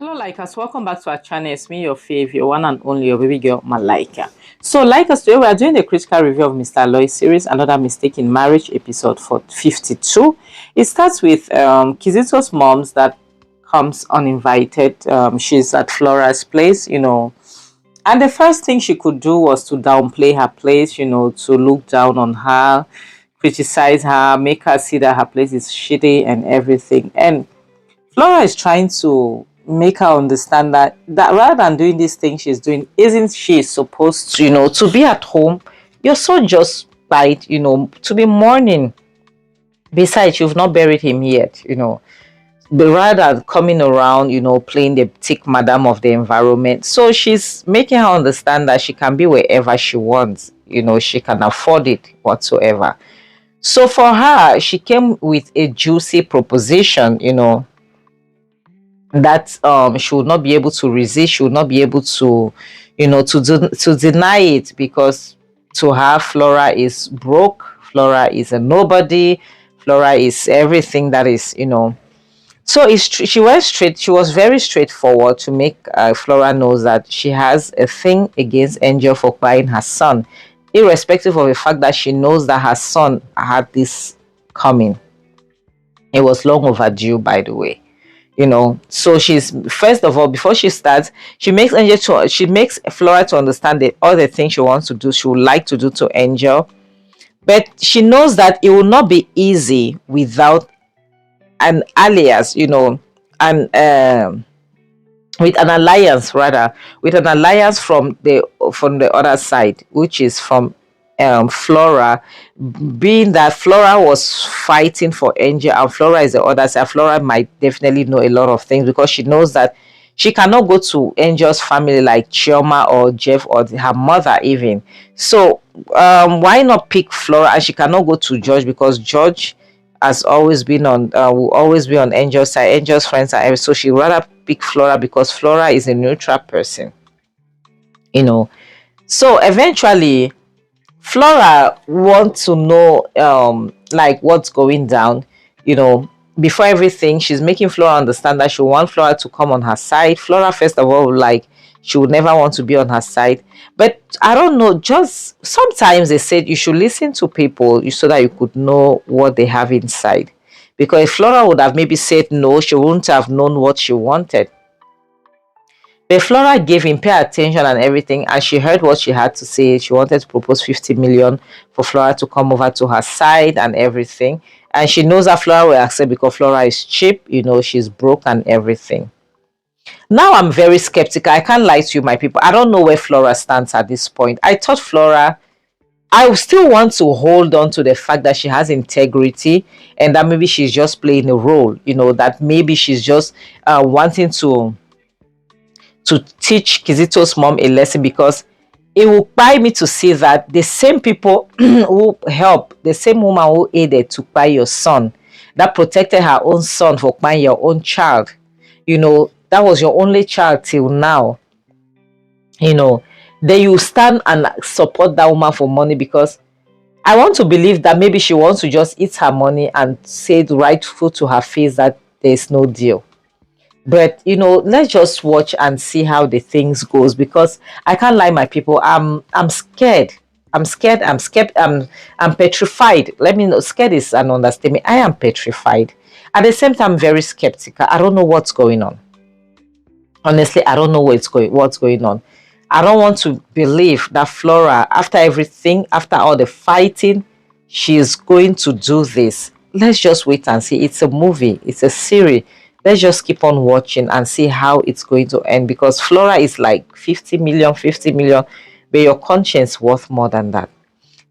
Hello, Likers. Welcome back to our channel. It's me, your fave, your one and only, your baby girl, Malika. So, Likers, today we are doing the critical review of Mr. Aloy series, Another Mistake in Marriage, episode 52. It starts with Kizito's moms that comes uninvited. She's at Flora's place, and the first thing she could do was to downplay her place, to look down on her, criticize her, make her see that her place is shitty and everything. And Flora is trying to make her understand that rather than doing this thing she's doing, isn't she supposed to, to be at home? Your son just died, to be mourning. Besides, you've not buried him yet, But rather than coming around, playing the tick madam of the environment. So she's making her understand that she can be wherever she wants, she can afford it whatsoever. So for her, she came with a juicy proposition, that she would not be able to resist, she would not be able to to deny it, because to her Flora is broke, Flora is a nobody, Flora is everything that is, so she went straight, she was very straightforward to make Flora knows that she has a thing against Angel for buying her son, irrespective of the fact that she knows that her son had this coming. It was long overdue, by the way. So she's, first of all, before she starts, she makes Flora to understand that all the things she wants to do, she would like to do to Angel, but she knows that it will not be easy without an alias, and with an alliance, rather, with an alliance from the other side, which is from Flora, being that Flora was fighting for Angel and Flora is the other side. Flora might definitely know a lot of things, because she knows that she cannot go to Angel's family like Chioma or Jeff or her mother even. So why not pick Flora? And she cannot go to George, because George has always been on, will always be on Angel's side. Angel's friends are, so she rather pick Flora because Flora is a neutral person, So eventually Flora wants to know like what's going down, before everything. She's making Flora understand that she wants Flora to come on her side. Flora, first of all, like, she would never want to be on her side. But I don't know, just sometimes they said you should listen to people so that you could know what they have inside. Because if Flora would have maybe said no, she wouldn't have known what she wanted. But Flora gave him pay attention and everything, and she heard what she had to say. She wanted to propose 50 million for Flora to come over to her side and everything. And she knows that Flora will accept because Flora is cheap, she's broke and everything. Now I'm very skeptical. I can't lie to you, my people. I don't know where Flora stands at this point. I thought Flora, I still want to hold on to the fact that she has integrity, and that maybe she's just playing a role, that maybe she's just wanting to teach Kizito's mom a lesson, because it will buy me to see that the same people who help, the same woman who aided to buy your son, that protected her own son for buying your own child, that was your only child till now, then you stand and support that woman for money, because I want to believe that maybe she wants to just eat her money and say the rightful to her face that there's no deal. But let's just watch and see how the things goes, because I can't lie, my people. I'm scared. I'm scared. I'm petrified. Let me know. Scared is an understatement. I am petrified. At the same time, very skeptical. I don't know what's going on. Honestly, I don't know what's going on. I don't want to believe that Flora, after everything, after all the fighting, she's going to do this. Let's just wait and see. It's a movie. It's a series. Let's just keep on watching and see how it's going to end, because Flora is like 50 million, but your conscience worth more than that.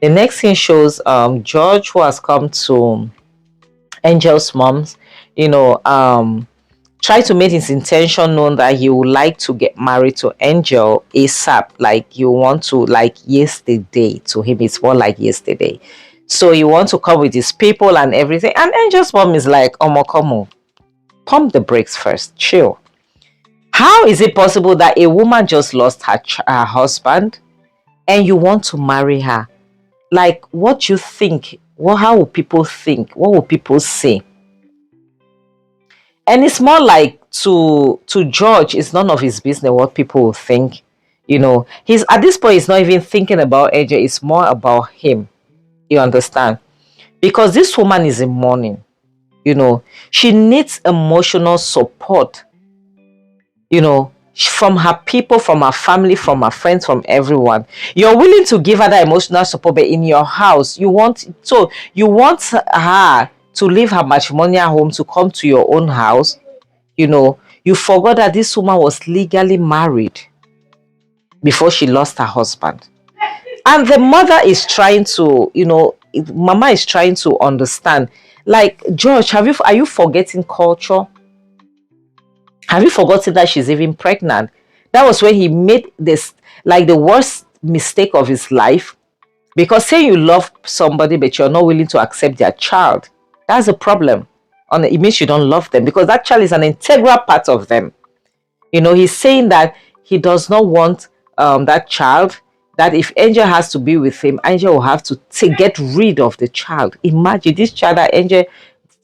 The next thing shows George, who has come to Angel's mom's, try to make his intention known that he would like to get married to Angel ASAP. Like, you want to, like, yesterday. To him, it's more like yesterday. So you want to come with his people and everything. And Angel's mom is like, Omo, pump the brakes first, chill. How is it possible that a woman just lost her husband and you want to marry her? Like, what you think? How will people think? What will people say? And it's more like to George, it's none of his business what people will think. He's at this point, he's not even thinking about AJ, it's more about him. You understand? Because this woman is in mourning. She needs emotional support, from her people, from her family, from her friends, from everyone. You're willing to give her that emotional support, but in your house, you want her to leave her matrimonial home to come to your own house. You forgot that this woman was legally married before she lost her husband. And the mother is trying to, mama is trying to understand. Like, George, are you forgetting culture? Have you forgotten that she's even pregnant? That was when he made this, like, the worst mistake of his life. Because saying you love somebody, but you're not willing to accept their child, that's a problem. It means you don't love them, because that child is an integral part of them. He's saying that he does not want that child, that if Angel has to be with him, Angel will have to get rid of the child. Imagine this child that Angel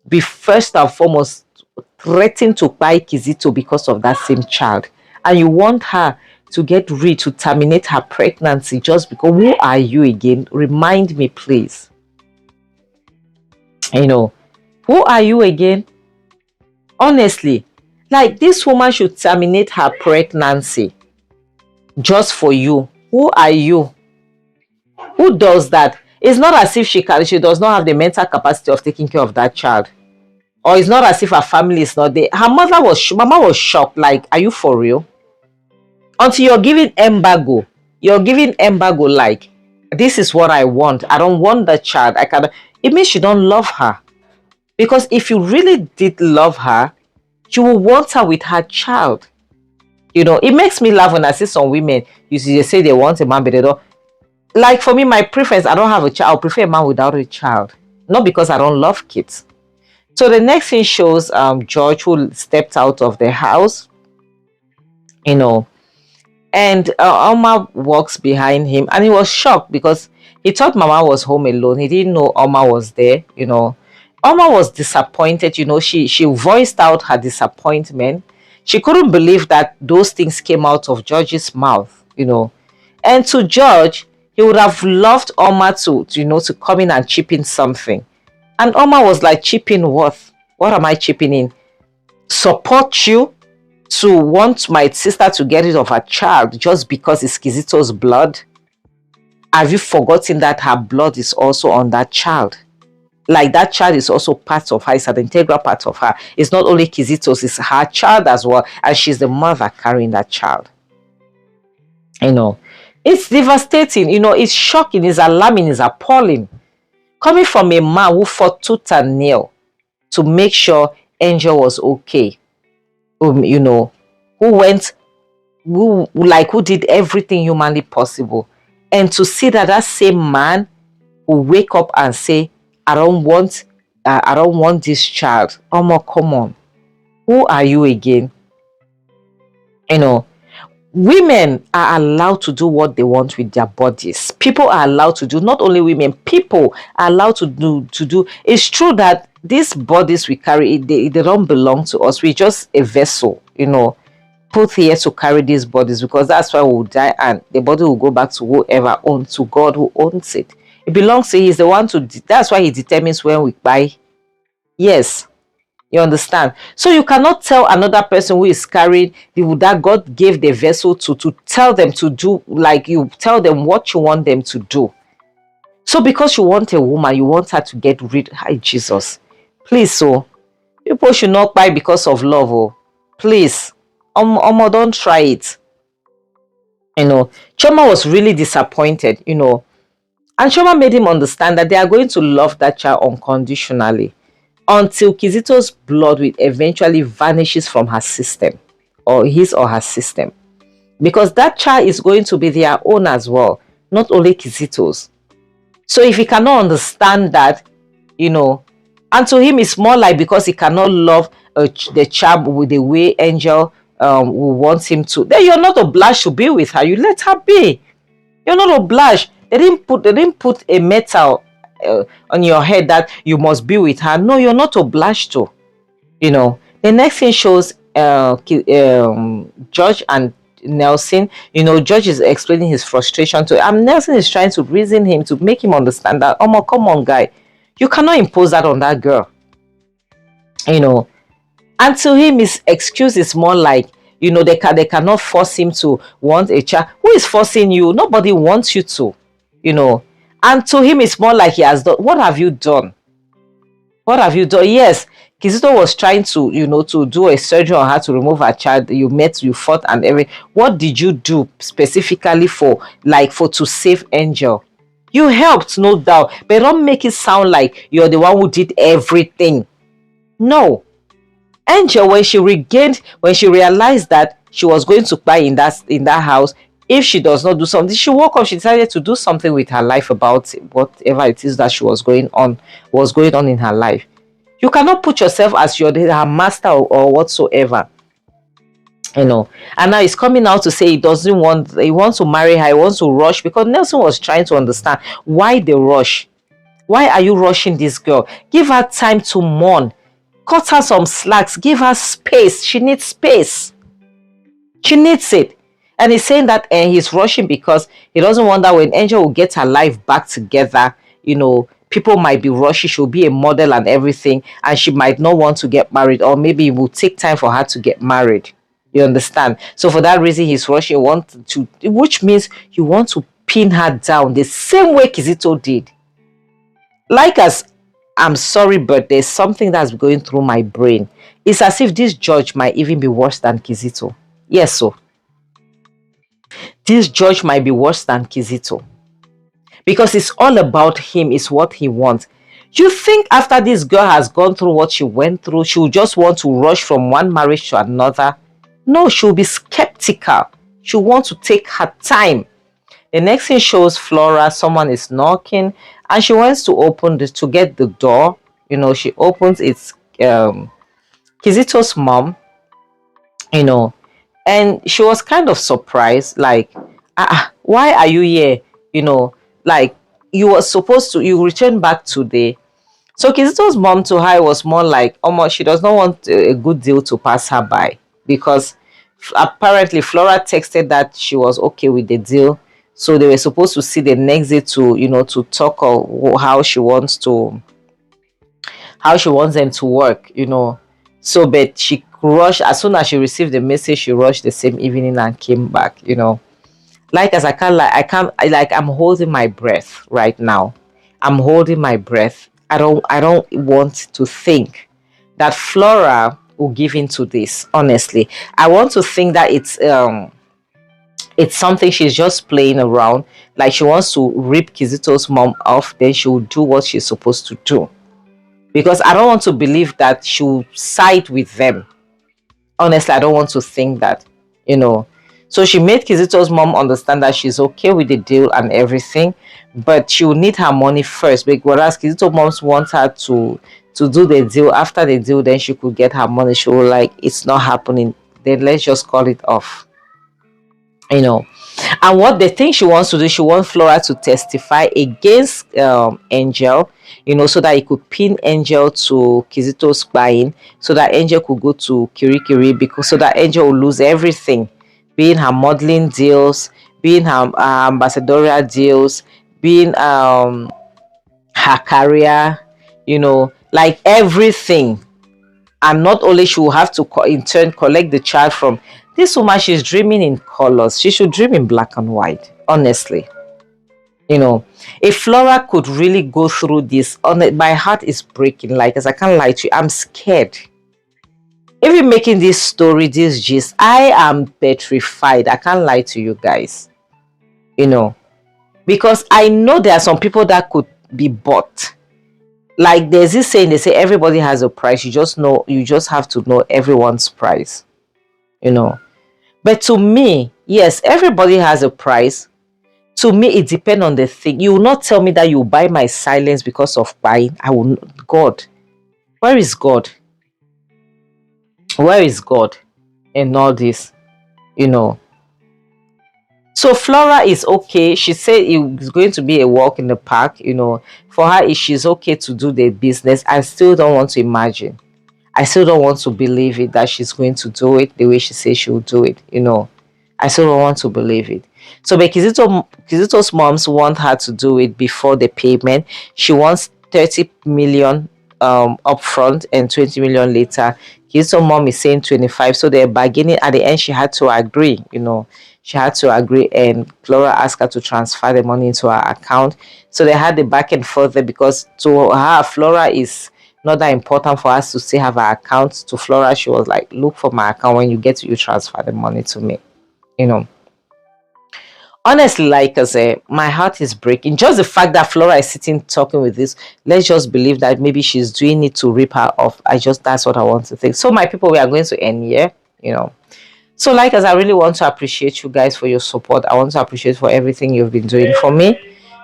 be first and foremost threatened to buy Kizito because of that same child. And you want her to get rid, to terminate her pregnancy just because. Who are you again? Remind me, please. Who are you again? Honestly, like, this woman should terminate her pregnancy just for you. Who are you? Who does that? It's not as if she does not have the mental capacity of taking care of that child. Or it's not as if her family is not there. Her mama was shocked. Like, are you for real? Until you're giving embargo. Like, this is what I want. I don't want the child. It means you don't love her. Because if you really did love her, you will want her with her child. It makes me laugh when I see some women, they say they want a man, but they don't. Like, for me, my preference, I don't have a child. I prefer a man without a child. Not because I don't love kids. So the next thing shows George, who stepped out of the house, and Oma walks behind him, and he was shocked because he thought Mama was home alone. He didn't know Oma was there. Oma was disappointed. She voiced out her disappointment. She couldn't believe that those things came out of George's mouth. And to George, he would have loved Oma to come in and chip in something. And Oma was like, chip in what? What am I chipping in? Support you to want my sister to get rid of her child just because it's Kizito's blood? Have you forgotten that her blood is also on that child? Like, that child is also part of her. It's an integral part of her. It's not only Kizito's, it's her child as well. And she's the mother carrying that child. It's devastating. It's shocking. It's alarming. It's appalling. Coming from a man who fought tooth and nail to make sure Angel was okay. Who did everything humanly possible. And to see that same man will wake up and say, I don't want this child. Omo, come on. Who are you again? Women are allowed to do what they want with their bodies. People are allowed to do, not only women, people are allowed to do. It's true that these bodies we carry, they don't belong to us. We're just a vessel, put here to carry these bodies, because that's why we'll die and the body will go back to whoever owns, to God who owns it. It belongs to him. He's the one that's why he determines when we buy. Yes. You understand? So you cannot tell another person who is carrying that God gave the vessel to tell them to do, like you tell them what you want them to do. So because you want a woman, you want her to get rid. Hi, Jesus. Please, so people should not buy because of love. Oh, please. Don't try it. Choma was really disappointed, and Choma made him understand that they are going to love that child unconditionally, until Kizito's blood will eventually vanishes from her system, or his or her system. Because that child is going to be their own as well, not only Kizito's. So if he cannot understand that, and to him it's more like because he cannot love the child with the way Angel will want him to, then you're not obliged to be with her. You let her be. You're not obliged. They didn't put a metal on your head that you must be with her. No, you're not obliged to. The next thing shows George and Nelson, George is explaining his frustration to Nelson is trying to reason him to make him understand that, oh, come on, guy, you cannot impose that on that girl, you know. And to him, his excuse is more like, they cannot force him to want a child. Who is forcing you? Nobody wants you to, you know. And to him, it's more like he has done. What have you done? What have you done? Yes, Kizito was trying to, to do a surgery on her to remove her child. You fought and everything. What did you do specifically to save Angel? You helped, no doubt, but don't make it sound like you're the one who did everything. No. Angel, when she realized that she was going to die in that house, if she does not do something, she woke up, she decided to do something with her life about whatever it is that was going on in her life. You cannot put yourself as her master or whatsoever. And now he's coming out to say he wants to marry her, he wants to rush, because Nelson was trying to understand why the rush. Why are you rushing this girl? Give her time to mourn. Cut her some slacks. Give her space. She needs space. She needs it. And he's saying that he's rushing because he doesn't want that when Angel will get her life back together, people might be rushing. She'll be a model and everything, and she might not want to get married, or maybe it will take time for her to get married. You understand? So for that reason, he's rushing. Which means you want to pin her down the same way Kizito did. I'm sorry, but there's something that's going through my brain. It's as if this judge might even be worse than Kizito. Yes, so this judge might be worse than Kizito, because it's all about him. It's what he wants. You think after this girl has gone through what she went through, she'll just want to rush from one marriage to another? No, she'll be skeptical. She'll want to take her time. The next thing shows Flora, someone is knocking, and she wants to open to get the door. She opens, it's Kizito's mom, and she was kind of surprised, like, why are you here? Like, you return back today. So Kizito's mom to her was more like, she does not want a good deal to pass her by, because apparently Flora texted that she was okay with the deal. So they were supposed to see the next day to talk of how she wants them to work, So, but she rushed as soon as she received the message. She rushed the same evening and came back. I'm holding my breath right now. I'm holding my breath. I don't want to think that Flora will give into this. Honestly, I want to think that it's something she's just playing around, like she wants to rip Kizito's mom off, then she will do what she's supposed to do, because I don't want to believe that she'll side with them. Honestly, I don't want to think that, so she made Kizito's mom understand that she's okay with the deal and everything, but she will need her money first, whereas Kizito's moms want her to do the deal. After the deal, then she could get her money. She will like, it's not happening, then let's just call it off. And what the thing she wants to do, she wants Flora to testify against Angel, so that he could pin Angel to Kizito's buying, so that Angel could go to Kirikiri, because so that Angel will lose everything, being her modeling deals, being her ambassadorial deals, being her career, like everything. And not only she will have to in turn collect the child from this woman. She's dreaming in colors. She should dream in black and white, honestly. If Flora could really go through this, my heart is breaking. Like, as I can't lie to you, I'm scared. Even making this story, this gist, I am petrified. I can't lie to you guys. Because I know there are some people that could be bought. Like, there's this saying, they say everybody has a price. You just have to know everyone's price. But to me, yes, everybody has a price. To me, it depends on the thing. You will not tell me that you buy my silence because of buying. I will not. God, where is God? Where is God in all this? So Flora is okay. She said it's going to be a walk in the park. For her, if she's okay to do the business, I still don't want to imagine. I still don't want to believe it that she's going to do it the way she says she will do it, I still don't want to believe it. So but Kizito's moms want her to do it before the payment. She wants 30 million upfront and 20 million later. Kizito's mom is saying 25. So they're bargaining. At the end, she had to agree, She had to agree, and Flora asked her to transfer the money into her account. So they had the back and forth there, because to her, Flora is not that important for us to still have her account. To Flora, she was like, look for my account. When you get to, you transfer the money to me. You know, honestly, like I say, my heart is breaking. Just the fact that Flora is sitting talking with this, let's just believe that maybe she's doing it to rip her off. That's what I want to think. So, my people, we are going to end here, So, like as I really want to appreciate you guys for your support. I want to appreciate for everything you've been doing for me.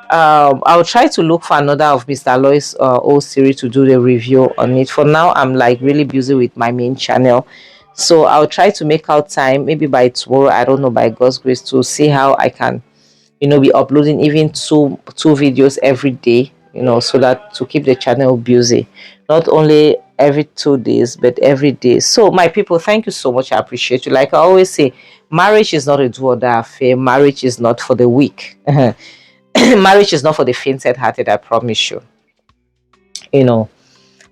I'll try to look for another of Mr. Aloy's old series to do the review on it. For now, I'm like really busy with my main channel. So I'll try to make out time, maybe by tomorrow, I don't know, by God's grace, to see how I can, be uploading even two videos every day, so that to keep the channel busy. Not only every 2 days, but every day. So my people, thank you so much. I appreciate you. Like I always say, marriage is not a do or die affair. Marriage is not for the weak. Marriage is not for the fainted-hearted, I promise you. You know,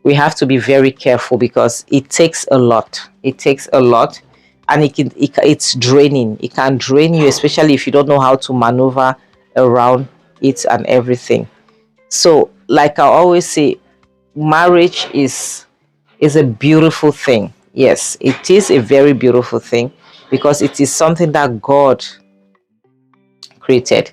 we have to be very careful, because it takes a lot. It takes a lot, and it's draining. It can drain you, especially if you don't know how to maneuver around it and everything. So, like I always say, marriage is a beautiful thing. Yes, it is a very beautiful thing, because it is something that God created.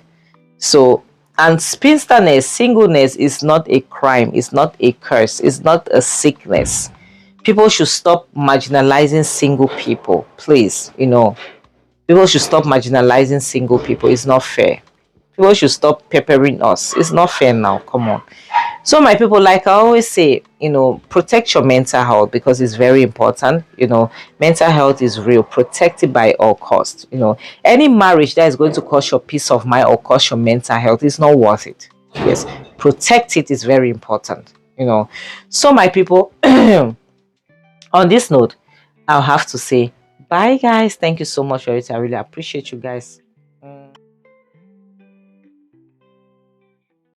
So, and spinsterness, singleness is not a crime, it's not a curse, it's not a sickness. People should stop marginalizing single people, please. People should stop marginalizing single people. It's not fair. People should stop peppering us. It's not fair now. Come on. So, my people, like I always say, protect your mental health, because it's very important. Mental health is real. Protect it by all costs. Any marriage that is going to cost your peace of mind or cost your mental health is not worth it. Yes, protect it is very important. So, my people, on this note, I'll have to say bye, guys. Thank you so much for it. I really appreciate you guys.